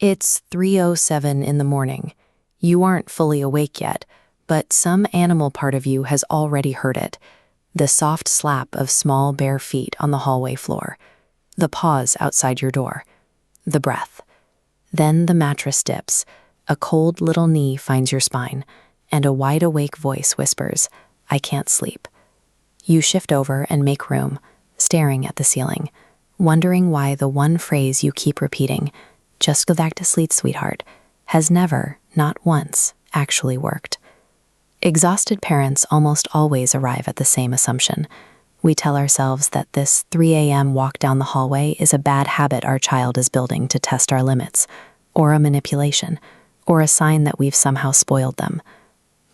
It's 3:07 in the morning. You aren't fully awake yet, but some animal part of you has already heard it. The soft slap of small bare feet on the hallway floor. The pause outside your door. The breath. Then the mattress dips. A cold little knee finds your spine, and a wide-awake voice whispers, "I can't sleep." You shift over and make room, staring at the ceiling, wondering why the one phrase you keep repeating, "Just go back to sleep, sweetheart," has never, not once, actually worked. Exhausted parents almost always arrive at the same assumption. We tell ourselves that this 3 a.m. walk down the hallway is a bad habit our child is building to test our limits, or a manipulation, or a sign that we've somehow spoiled them.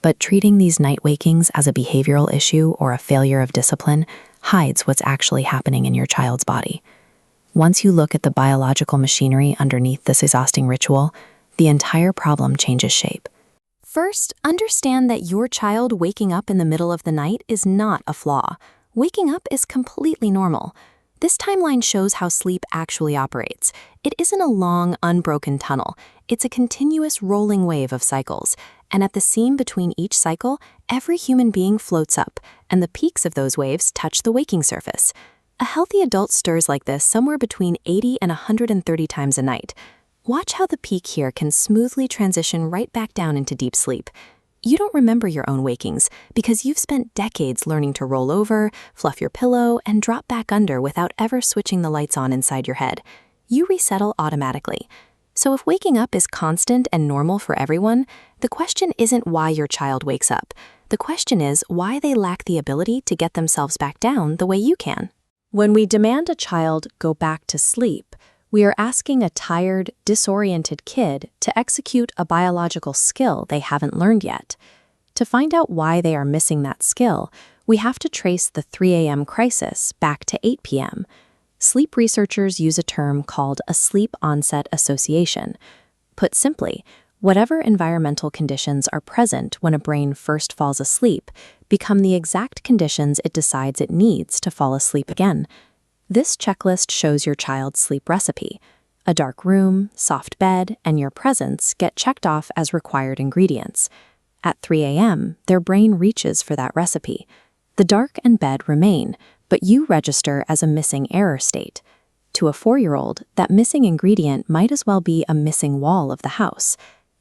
But treating these night wakings as a behavioral issue or a failure of discipline hides what's actually happening in your child's body. Once you look at the biological machinery underneath this exhausting ritual, the entire problem changes shape. First, understand that your child waking up in the middle of the night is not a flaw. Waking up is completely normal. This timeline shows how sleep actually operates. It isn't a long, unbroken tunnel. It's a continuous rolling wave of cycles. And at the seam between each cycle, every human being floats up, and the peaks of those waves touch the waking surface. A healthy adult stirs like this somewhere between 80 and 130 times a night. Watch how the peak here can smoothly transition right back down into deep sleep. You don't remember your own wakings because you've spent decades learning to roll over, fluff your pillow, and drop back under without ever switching the lights on inside your head. You resettle automatically. So if waking up is constant and normal for everyone, the question isn't why your child wakes up. The question is why they lack the ability to get themselves back down the way you can. When we demand a child go back to sleep, we are asking a tired, disoriented kid to execute a biological skill they haven't learned yet. To find out why they are missing that skill, we have to trace the 3 a.m. crisis back to 8 p.m. Sleep researchers use a term called a sleep-onset association. Put simply, whatever environmental conditions are present when a brain first falls asleep become the exact conditions it decides it needs to fall asleep again. This checklist shows your child's sleep recipe. A dark room, soft bed, and your presence get checked off as required ingredients. At 3 a.m., their brain reaches for that recipe. The dark and bed remain, but you register as a missing error state. To a 4-year-old, that missing ingredient might as well be a missing wall of the house.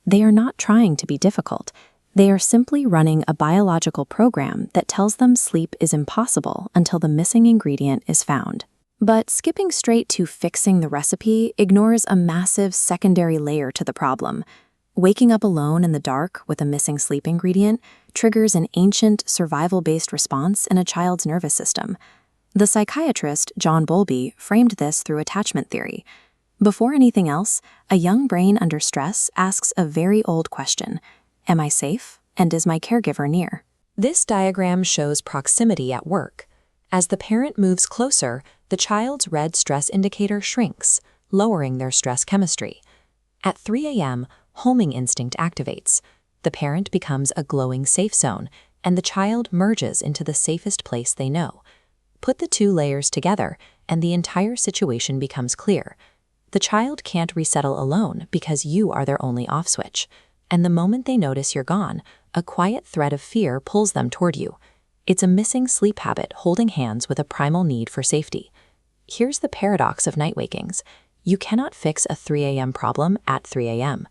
They are not trying to be difficult. They are simply running a biological program that tells them sleep is impossible until the missing ingredient is found. But skipping straight to fixing the recipe ignores a massive secondary layer to the problem. Waking up alone in the dark with a missing sleep ingredient triggers an ancient, survival-based response in a child's nervous system. The psychiatrist John Bowlby framed this through attachment theory. Before anything else, a young brain under stress asks a very old question: am I safe, and is my caregiver near? This diagram shows proximity at work. As the parent moves closer, the child's red stress indicator shrinks, lowering their stress chemistry. At 3 a.m., homing instinct activates. The parent becomes a glowing safe zone, and the child merges into the safest place they know. Put the two layers together, and the entire situation becomes clear. The child can't resettle alone because you are their only off switch. And the moment they notice you're gone, a quiet thread of fear pulls them toward you. It's a missing sleep habit holding hands with a primal need for safety. Here's the paradox of night wakings. You cannot fix a 3 a.m. problem at 3 a.m.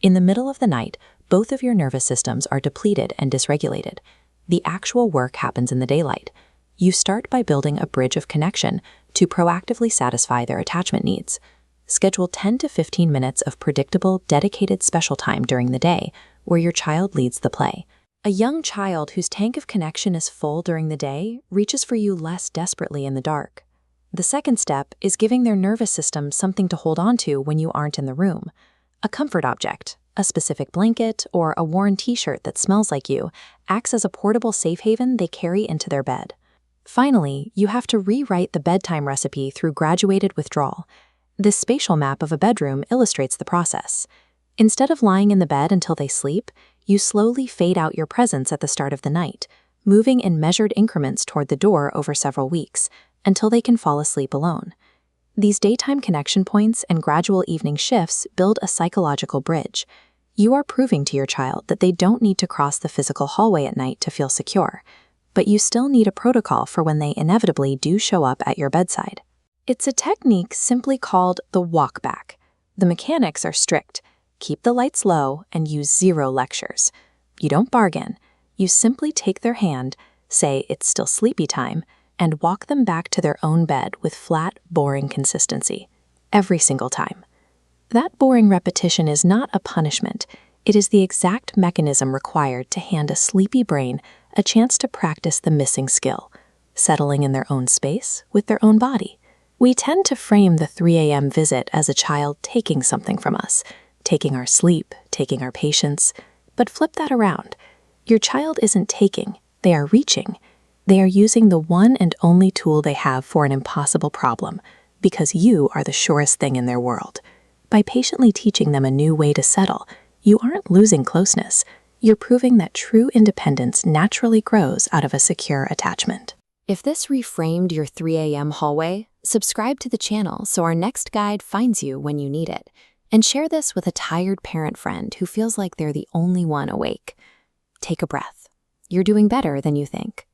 In the middle of the night, both of your nervous systems are depleted and dysregulated. The actual work happens in the daylight. You start by building a bridge of connection to proactively satisfy their attachment needs. Schedule 10 to 15 minutes of predictable, dedicated special time during the day where your child leads the play. A young child whose tank of connection is full during the day reaches for you less desperately in the dark. The second step is giving their nervous system something to hold on to when you aren't in the room. A comfort object, a specific blanket, or a worn t-shirt that smells like you acts as a portable safe haven they carry into their bed. Finally, you have to rewrite the bedtime recipe through graduated withdrawal. This spatial map of a bedroom illustrates the process. Instead of lying in the bed until they sleep, you slowly fade out your presence at the start of the night, moving in measured increments toward the door over several weeks, until they can fall asleep alone. These daytime connection points and gradual evening shifts build a psychological bridge. You are proving to your child that they don't need to cross the physical hallway at night to feel secure, but you still need a protocol for when they inevitably do show up at your bedside. It's a technique simply called the walk back. The mechanics are strict. Keep the lights low and use 0 lectures. You don't bargain. You simply take their hand, say it's still sleepy time, and walk them back to their own bed with flat, boring consistency. Every single time. That boring repetition is not a punishment. It is the exact mechanism required to hand a sleepy brain a chance to practice the missing skill, settling in their own space with their own body. We tend to frame the 3 a.m. visit as a child taking something from us, taking our sleep, taking our patience, but flip that around. Your child isn't taking, they are reaching. They are using the one and only tool they have for an impossible problem, because you are the surest thing in their world. By patiently teaching them a new way to settle, you aren't losing closeness. You're proving that true independence naturally grows out of a secure attachment. If this reframed your 3 a.m. hallway, subscribe to the channel so our next guide finds you when you need it. And share this with a tired parent friend who feels like they're the only one awake. Take a breath. You're doing better than you think.